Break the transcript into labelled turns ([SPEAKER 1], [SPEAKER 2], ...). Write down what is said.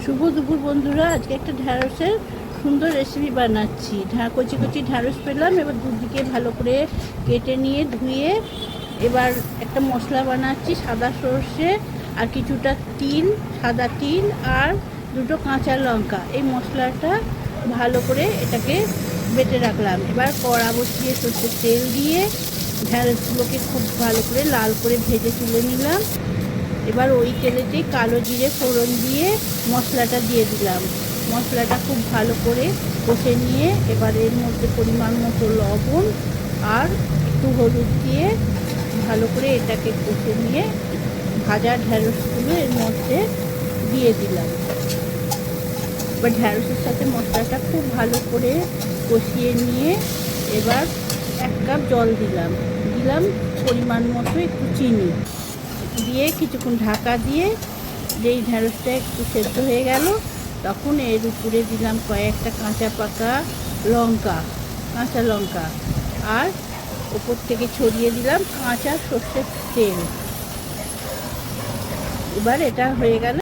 [SPEAKER 1] শুভ দুপুর বন্ধুরা, আজকে একটা ঢ্যাঁড়সের সুন্দর রেসিপি বানাচ্ছি। কচি কচি ঢ্যাঁড়স পেলাম, এবার দুদিকে ভালো করে কেটে নিয়ে ধুয়ে এবার একটা মশলা বানাচ্ছি। সাদা সর্ষে আর কিছুটা তিল, সাদা তিল আর দুটো কাঁচা লঙ্কা, এই মশলাটা ভালো করে এটাকে বেটে রাখলাম। এবার কড়া বসিয়ে সর্ষের তেল দিয়ে ঢ্যাঁড়সগুলোকে খুব ভালো করে লাল করে ভেজে তুলে নিলাম। এবার ওই তেলেতেই কালো জিরে ফোড়ন দিয়ে মশলাটা দিয়ে দিলাম। মশলাটা খুব ভালো করে কষে নিয়ে এবার এর মধ্যে পরিমাণ মতো লবণ আর একটু হলুদ দিয়ে ভালো করে এটাকে কষে নিয়ে ভাজা ঢ্যাঁড়সগুলো এর মধ্যে দিয়ে দিলাম। এবার ঢ্যাঁড়সের সাথে মশলাটা খুব ভালো করে কষিয়ে নিয়ে এবার 1 কাপ জল দিলাম পরিমাণ মতো একটু চিনি দিয়ে কিছুক্ষণ ঢাকা দিয়ে, যেই ঢ্যাঁড়সটা একটু সেদ্ধ হয়ে গেল তখন এর উপরে দিলাম কয়েকটা কাঁচা পাকা কাঁচা লঙ্কা আর উপর থেকে ছড়িয়ে দিলাম কাঁচা সর্ষের তেল। এবার এটা হয়ে গেল।